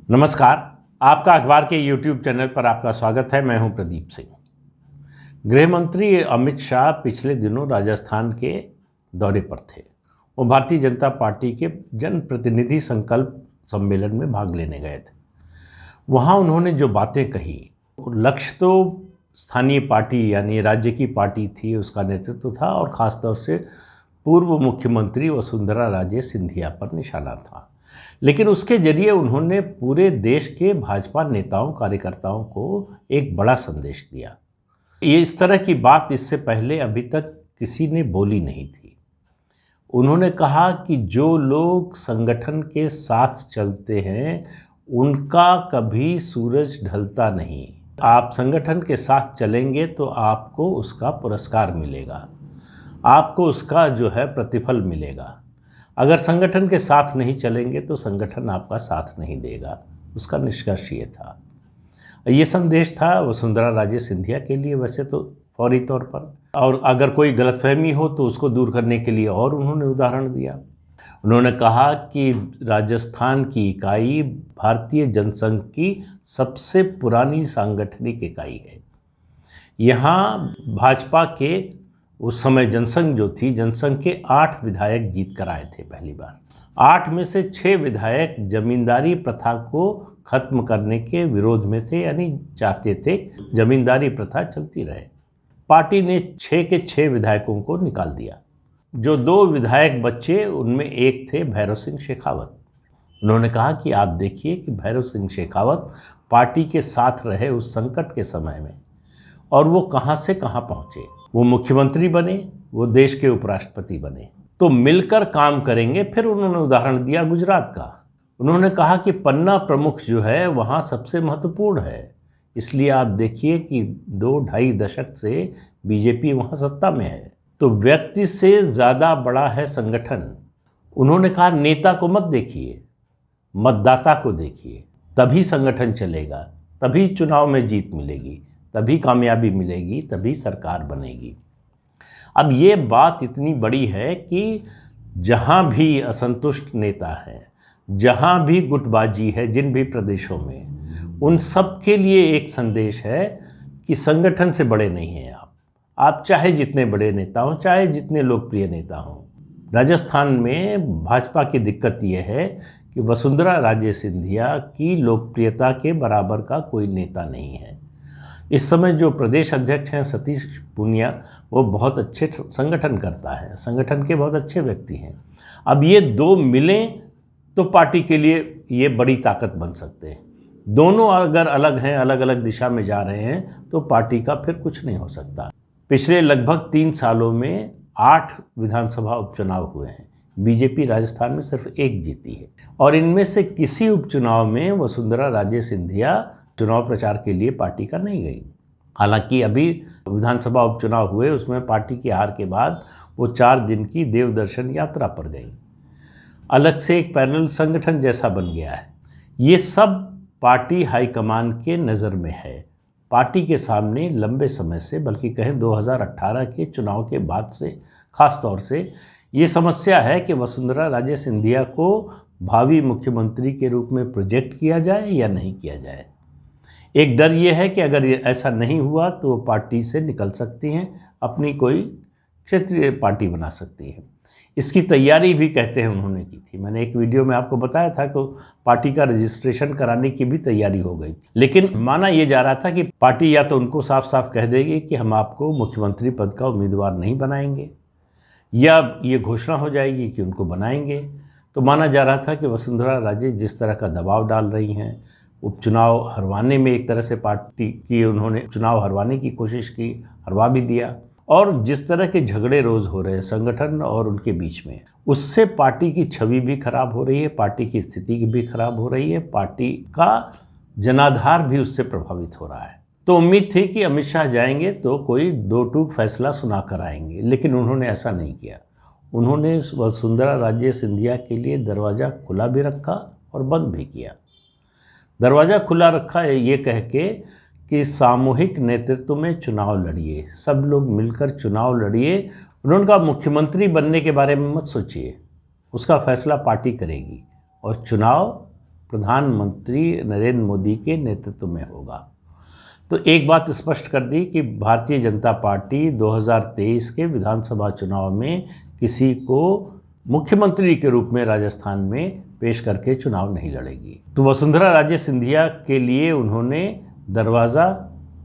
नमस्कार। आपका अखबार के YouTube चैनल पर आपका स्वागत है। मैं हूं प्रदीप सिंह। गृह मंत्री अमित शाह पिछले दिनों राजस्थान के दौरे पर थे। वो भारतीय जनता पार्टी के जनप्रतिनिधि संकल्प सम्मेलन में भाग लेने गए थे। वहां उन्होंने जो बातें कही, लक्ष्य तो स्थानीय पार्टी यानी राज्य की पार्टी थी, उसका नेतृत्व था और ख़ासतौर से पूर्व मुख्यमंत्री वसुंधरा राजे सिंधिया पर निशाना था। लेकिन उसके जरिए उन्होंने पूरे देश के भाजपा नेताओं कार्यकर्ताओं को एक बड़ा संदेश दिया। ये इस तरह की बात इससे पहले अभी तक किसी ने बोली नहीं थी। उन्होंने कहा कि जो लोग संगठन के साथ चलते हैं उनका कभी सूरज ढलता नहीं। आप संगठन के साथ चलेंगे तो आपको उसका पुरस्कार मिलेगा, आपको उसका जो है प्रतिफल मिलेगा। अगर संगठन के साथ नहीं चलेंगे तो संगठन आपका साथ नहीं देगा। उसका निष्कर्ष ये था। ये संदेश था वसुंधरा राजे सिंधिया के लिए वैसे तो फौरी तौर पर, और अगर कोई गलतफहमी हो तो उसको दूर करने के लिए और उन्होंने उदाहरण दिया। उन्होंने कहा कि राजस्थान की इकाई भारतीय जनसंघ की सबसे पुरानी सांगठनिक इकाई है। यहाँ भाजपा के उस समय जनसंघ जो थी, जनसंघ के 8 विधायक जीत कर आए थे पहली बार। 8 में से 6 विधायक जमींदारी प्रथा को खत्म करने के विरोध में थे, यानी चाहते थे जमींदारी प्रथा चलती रहे। पार्टी ने 6 के 6 विधायकों को निकाल दिया। जो 2 विधायक बचे उनमें एक थे भैरव सिंह शेखावत। उन्होंने कहा कि आप देखिए कि भैरव सिंह शेखावत पार्टी के साथ रहे उस संकट के समय में, और वो कहाँ से कहाँ पहुँचे। वो मुख्यमंत्री बने, वो देश के उपराष्ट्रपति बने, तो मिलकर काम करेंगे। फिर उन्होंने उदाहरण दिया गुजरात का। उन्होंने कहा कि पन्ना प्रमुख जो है वहाँ सबसे महत्वपूर्ण है, इसलिए आप देखिए कि 2-2.5 दशक से बीजेपी वहाँ सत्ता में है। तो व्यक्ति से ज़्यादा बड़ा है संगठन। उन्होंने कहा नेता को मत देखिए, मतदाता को देखिए, तभी संगठन चलेगा, तभी चुनाव में जीत मिलेगी, तभी कामयाबी मिलेगी, तभी सरकार बनेगी। अब ये बात इतनी बड़ी है कि जहाँ भी असंतुष्ट नेता हैं, जहाँ भी गुटबाजी है, जिन भी प्रदेशों में, उन सब के लिए एक संदेश है कि संगठन से बड़े नहीं हैं आप चाहे जितने बड़े नेता हों, चाहे जितने लोकप्रिय नेता हों। राजस्थान में भाजपा की दिक्कत यह है कि वसुंधरा राजे सिंधिया की लोकप्रियता के बराबर का कोई नेता नहीं है। इस समय जो प्रदेश अध्यक्ष हैं सतीश पूनिया, वो बहुत अच्छे संगठन करता है, संगठन के बहुत अच्छे व्यक्ति हैं। अब ये 2 मिलें तो पार्टी के लिए ये बड़ी ताकत बन सकते हैं। दोनों अगर अलग हैं, अलग अलग दिशा में जा रहे हैं, तो पार्टी का फिर कुछ नहीं हो सकता। पिछले लगभग 3 सालों में 8 विधानसभा उपचुनाव हुए हैं। बीजेपी राजस्थान में सिर्फ 1 जीती है, और इनमें से किसी उपचुनाव में वसुंधरा राजे सिंधिया चुनाव प्रचार के लिए पार्टी का नहीं गई। हालांकि अभी विधानसभा उपचुनाव हुए, उसमें पार्टी की हार के बाद वो 4 दिन की देवदर्शन यात्रा पर गई। अलग से एक पैरेलल संगठन जैसा बन गया है। ये सब पार्टी हाईकमान के नज़र में है। पार्टी के सामने लंबे समय से, बल्कि कहें 2018 के चुनाव के बाद से खास तौर से ये समस्या है कि वसुंधरा राजे सिंधिया को भावी मुख्यमंत्री के रूप में प्रोजेक्ट किया जाए या नहीं किया जाए। एक डर ये है कि अगर ऐसा नहीं हुआ तो वो पार्टी से निकल सकती हैं, अपनी कोई क्षेत्रीय पार्टी बना सकती हैं। इसकी तैयारी भी कहते हैं उन्होंने की थी। मैंने एक वीडियो में आपको बताया था कि पार्टी का रजिस्ट्रेशन कराने की भी तैयारी हो गई थी। लेकिन माना ये जा रहा था कि पार्टी या तो उनको साफ साफ कह देगी कि हम आपको मुख्यमंत्री पद का उम्मीदवार नहीं बनाएंगे, या ये घोषणा हो जाएगी कि उनको बनाएंगे। तो माना जा रहा था कि वसुंधरा राजे जिस तरह का दबाव डाल रही हैं, उपचुनाव हरवाने में एक तरह से पार्टी की उन्होंने चुनाव हरवाने की कोशिश की, हरवा भी दिया, और जिस तरह के झगड़े रोज़ हो रहे हैं संगठन और उनके बीच में, उससे पार्टी की छवि भी खराब हो रही है, पार्टी की स्थिति भी खराब हो रही है, पार्टी का जनाधार भी उससे प्रभावित हो रहा है। तो उम्मीद थी कि अमित शाह जाएंगे तो कोई 2 टूक फैसला सुना कर आएंगे, लेकिन उन्होंने ऐसा नहीं किया। उन्होंने वसुंधरा राजे सिंधिया के लिए दरवाज़ा खुला भी रखा और बंद भी किया। दरवाज़ा खुला रखा ये कह के कि सामूहिक नेतृत्व में चुनाव लड़िए, सब लोग मिलकर चुनाव लड़िए। उन्होंने कहा मुख्यमंत्री बनने के बारे में मत सोचिए, उसका फैसला पार्टी करेगी, और चुनाव प्रधानमंत्री नरेंद्र मोदी के नेतृत्व में होगा। तो एक बात स्पष्ट कर दी कि भारतीय जनता पार्टी 2023 के विधानसभा चुनाव में किसी को मुख्यमंत्री के रूप में राजस्थान में पेश करके चुनाव नहीं लड़ेगी। तो वसुंधरा राजे सिंधिया के लिए उन्होंने दरवाज़ा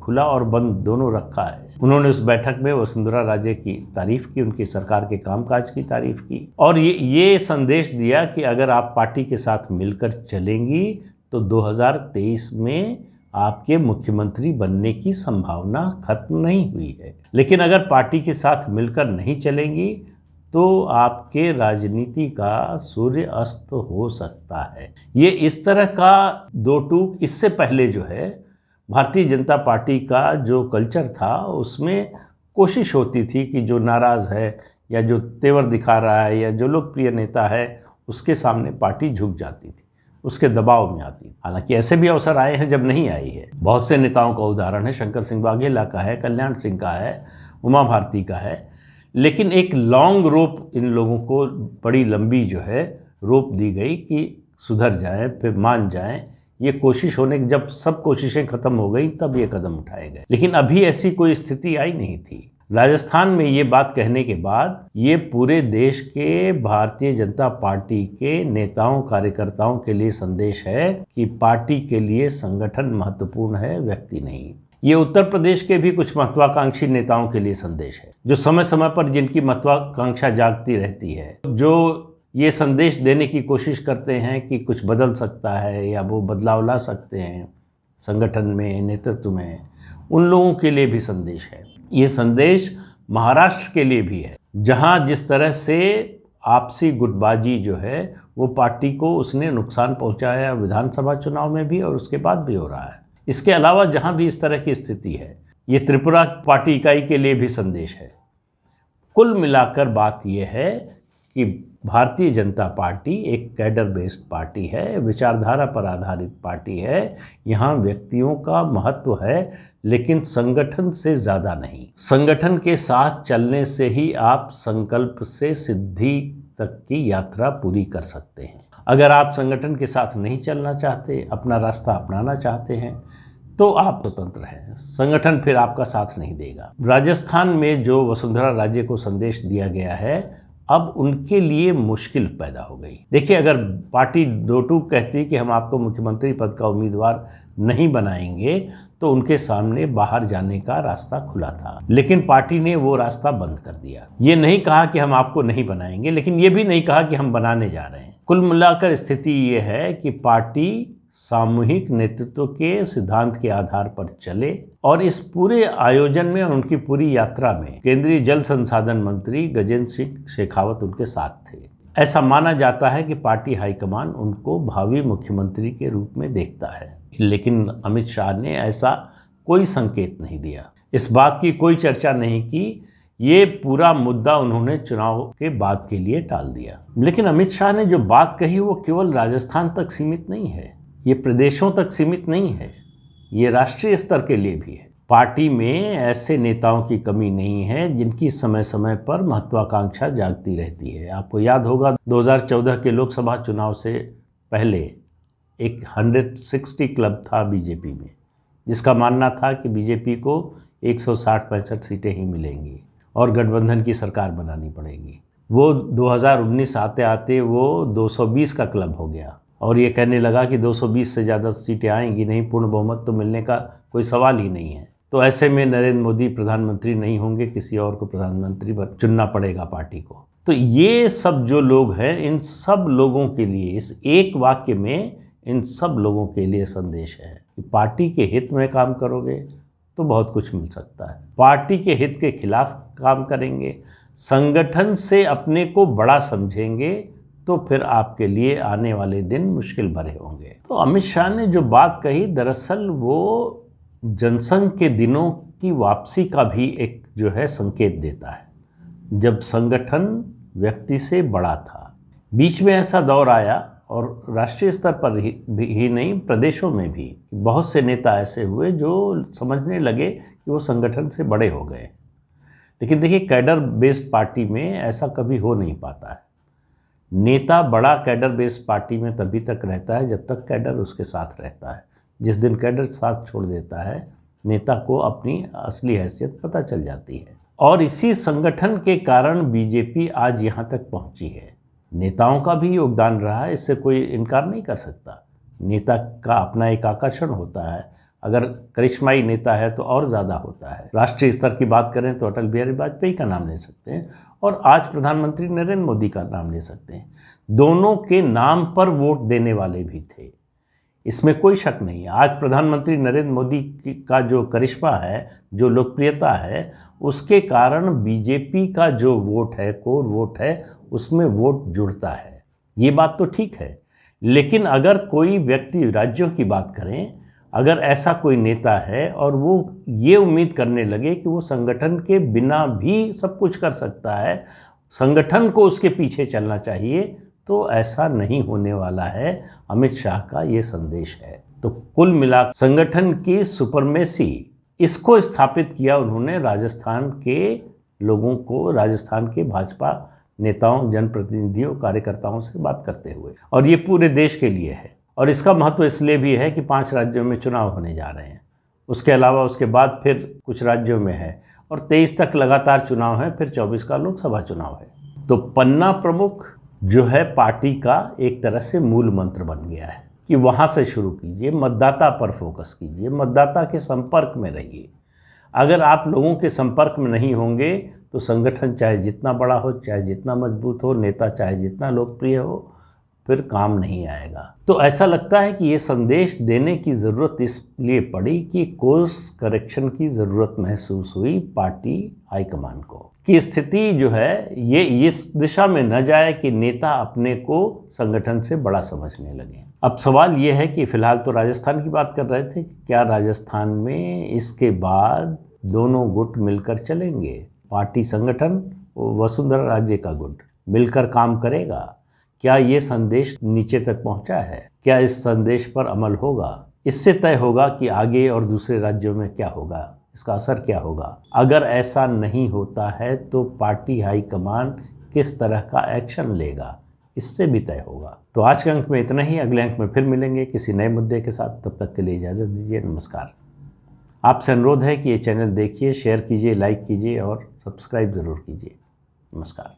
खुला और बंद दोनों रखा है। उन्होंने उस बैठक में वसुंधरा राजे की तारीफ की, उनकी सरकार के कामकाज की तारीफ की और ये संदेश दिया कि अगर आप पार्टी के साथ मिलकर चलेंगी तो 2023 में आपके मुख्यमंत्री बनने की संभावना खत्म नहीं हुई है, लेकिन अगर पार्टी के साथ मिलकर नहीं चलेंगी तो आपके राजनीति का सूर्य अस्त हो सकता है। ये इस तरह का दो टूक इससे पहले जो है भारतीय जनता पार्टी का जो कल्चर था उसमें कोशिश होती थी कि जो नाराज़ है या जो तेवर दिखा रहा है या जो लोकप्रिय नेता है उसके सामने पार्टी झुक जाती थी, उसके दबाव में आती थी। हालांकि ऐसे भी अवसर आए हैं जब नहीं आई है। बहुत से नेताओं का उदाहरण है, शंकर सिंह वाघेला का है, कल्याण सिंह का है, उमा भारती का है, लेकिन एक लॉन्ग रोप इन लोगों को बड़ी लंबी जो है रोप दी गई कि सुधर जाएं, फिर मान जाएं। ये कोशिश होने जब सब कोशिशें खत्म हो गई तब ये कदम उठाए गए, लेकिन अभी ऐसी कोई स्थिति आई नहीं थी। राजस्थान में ये बात कहने के बाद ये पूरे देश के भारतीय जनता पार्टी के नेताओं कार्यकर्ताओं के लिए संदेश है कि पार्टी के लिए संगठन महत्वपूर्ण है, व्यक्ति नहीं। ये उत्तर प्रदेश के भी कुछ महत्वाकांक्षी नेताओं के लिए संदेश है, जो समय समय पर जिनकी महत्वाकांक्षा जागती रहती है, जो ये संदेश देने की कोशिश करते हैं कि कुछ बदल सकता है या वो बदलाव ला सकते हैं संगठन में, नेतृत्व में, उन लोगों के लिए भी संदेश है। ये संदेश महाराष्ट्र के लिए भी है, जहां जिस तरह से आपसी गुटबाजी जो है वो पार्टी को उसने नुकसान पहुंचाया, विधानसभा चुनाव में भी और उसके बाद भी हो रहा है। इसके अलावा जहां भी इस तरह की स्थिति है, ये त्रिपुरा पार्टी इकाई के लिए भी संदेश है। कुल मिलाकर बात यह है कि भारतीय जनता पार्टी एक कैडर बेस्ड पार्टी है, विचारधारा पर आधारित पार्टी है। यहाँ व्यक्तियों का महत्व है लेकिन संगठन से ज़्यादा नहीं। संगठन के साथ चलने से ही आप संकल्प से सिद्धि तक की यात्रा पूरी कर सकते हैं। अगर आप संगठन के साथ नहीं चलना चाहते, अपना रास्ता अपनाना चाहते हैं, तो आप स्वतंत्र हैं, संगठन फिर आपका साथ नहीं देगा। राजस्थान में जो वसुंधरा राजे को संदेश दिया गया है, अब उनके लिए मुश्किल पैदा हो गई। देखिए, अगर पार्टी दो टूक कहती कि हम आपको मुख्यमंत्री पद का उम्मीदवार नहीं बनाएंगे तो उनके सामने बाहर जाने का रास्ता खुला था, लेकिन पार्टी ने वो रास्ता बंद कर दिया। ये नहीं कहा कि हम आपको नहीं बनाएंगे, लेकिन ये भी नहीं कहा कि हम बनाने जा रहे हैं। कुल मिलाकर स्थिति ये है कि पार्टी सामूहिक नेतृत्व के सिद्धांत के आधार पर चले और इस पूरे आयोजन में और उनकी पूरी यात्रा में केंद्रीय जल संसाधन मंत्री गजेंद्र सिंह शेखावत उनके साथ थे। ऐसा माना जाता है कि पार्टी हाईकमान उनको भावी मुख्यमंत्री के रूप में देखता है, लेकिन अमित शाह ने ऐसा कोई संकेत नहीं दिया, इस बात की कोई चर्चा नहीं की। ये पूरा मुद्दा उन्होंने चुनाव के बाद के लिए टाल दिया। लेकिन अमित शाह ने जो बात कही वो केवल राजस्थान तक सीमित नहीं है, ये प्रदेशों तक सीमित नहीं है, ये राष्ट्रीय स्तर के लिए भी है। पार्टी में ऐसे नेताओं की कमी नहीं है जिनकी समय समय पर महत्वाकांक्षा जागती रहती है। आपको याद होगा 2014 के लोकसभा चुनाव से पहले एक 160 क्लब था बीजेपी में, जिसका मानना था कि बीजेपी को 160-65 सीटें ही मिलेंगी और गठबंधन की सरकार बनानी पड़ेगी। वो 2019 आते आते वो 220 का क्लब हो गया और ये कहने लगा कि 220 से ज़्यादा सीटें आएंगी नहीं, पूर्ण बहुमत तो मिलने का कोई सवाल ही नहीं है। तो ऐसे में नरेंद्र मोदी प्रधानमंत्री नहीं होंगे, किसी और को प्रधानमंत्री चुनना पड़ेगा पार्टी को। तो ये सब जो लोग हैं, इन सब लोगों के लिए, इस एक वाक्य में इन सब लोगों के लिए संदेश है कि पार्टी के हित में काम करोगे तो बहुत कुछ मिल सकता है, पार्टी के हित के खिलाफ काम करेंगे, संगठन से अपने को बड़ा समझेंगे तो फिर आपके लिए आने वाले दिन मुश्किल भरे होंगे। तो अमित शाह ने जो बात कही, दरअसल वो जनसंघ के दिनों की वापसी का भी एक जो है संकेत देता है, जब संगठन व्यक्ति से बड़ा था। बीच में ऐसा दौर आया और राष्ट्रीय स्तर पर ही नहीं, प्रदेशों में भी बहुत से नेता ऐसे हुए जो समझने लगे कि वो संगठन से बड़े हो गए। लेकिन देखिए, कैडर बेस्ड पार्टी में ऐसा कभी हो नहीं पाता है। नेता बड़ा कैडर बेस्ड पार्टी में तभी तक रहता है जब तक कैडर उसके साथ रहता है। जिस दिन कैडर साथ छोड़ देता है, नेता को अपनी असली हैसियत पता चल जाती है। और इसी संगठन के कारण बीजेपी आज यहाँ तक पहुँची है। नेताओं का भी योगदान रहा है, इससे कोई इनकार नहीं कर सकता। नेता का अपना एक आकर्षण होता है, अगर करिश्माई नेता है तो और ज़्यादा होता है। राष्ट्रीय स्तर की बात करें तो अटल बिहारी वाजपेयी का नाम ले सकते हैं और आज प्रधानमंत्री नरेंद्र मोदी का नाम ले सकते हैं। दोनों के नाम पर वोट देने वाले भी थे, इसमें कोई शक नहीं है। आज प्रधानमंत्री नरेंद्र मोदी का जो करिश्मा है, जो लोकप्रियता है, उसके कारण बीजेपी का जो वोट है, कोर वोट है, उसमें वोट जुड़ता है। ये बात तो ठीक है, लेकिन अगर कोई व्यक्ति, राज्यों की बात करें, अगर ऐसा कोई नेता है और वो ये उम्मीद करने लगे कि वो संगठन के बिना भी सब कुछ कर सकता है, संगठन को उसके पीछे चलना चाहिए, तो ऐसा नहीं होने वाला है। अमित शाह का ये संदेश है। तो कुल मिला संगठन की सुपरमेसी, इसको स्थापित किया उन्होंने राजस्थान के लोगों को, राजस्थान के भाजपा नेताओं, जनप्रतिनिधियों, कार्यकर्ताओं से बात करते हुए। और ये पूरे देश के लिए है। और इसका महत्व इसलिए भी है कि 5 राज्यों में चुनाव होने जा रहे हैं। उसके अलावा उसके बाद फिर कुछ राज्यों में है और 23 तक लगातार चुनाव है, फिर 24 का लोकसभा चुनाव है। तो पन्ना प्रमुख जो है पार्टी का एक तरह से मूल मंत्र बन गया है कि वहाँ से शुरू कीजिए, मतदाता पर फोकस कीजिए, मतदाता के संपर्क में रहिए। अगर आप लोगों के संपर्क में नहीं होंगे तो संगठन चाहे जितना बड़ा हो, चाहे जितना मजबूत हो, नेता चाहे जितना लोकप्रिय हो, फिर काम नहीं आएगा। तो ऐसा लगता है कि ये संदेश देने की ज़रूरत इसलिए पड़ी कि कोर्स करेक्शन की ज़रूरत महसूस हुई पार्टी हाईकमान को, कि स्थिति जो है ये इस दिशा में न जाए कि नेता अपने को संगठन से बड़ा समझने लगे। अब सवाल ये है कि फिलहाल तो राजस्थान की बात कर रहे थे, क्या राजस्थान में इसके बाद दोनों गुट मिलकर चलेंगे? पार्टी, संगठन, वसुंधरा राजे का गुट मिलकर काम करेगा? क्या ये संदेश नीचे तक पहुंचा है? क्या इस संदेश पर अमल होगा? इससे तय होगा कि आगे और दूसरे राज्यों में क्या होगा, इसका असर क्या होगा। अगर ऐसा नहीं होता है तो पार्टी हाईकमान किस तरह का एक्शन लेगा, इससे भी तय होगा। तो आज के अंक में इतना ही। अगले अंक में फिर मिलेंगे किसी नए मुद्दे के साथ। तब तक के लिए इजाज़त दीजिए। नमस्कार। आपसे अनुरोध है कि ये चैनल देखिए, शेयर कीजिए, लाइक कीजिए और सब्सक्राइब ज़रूर कीजिए। नमस्कार।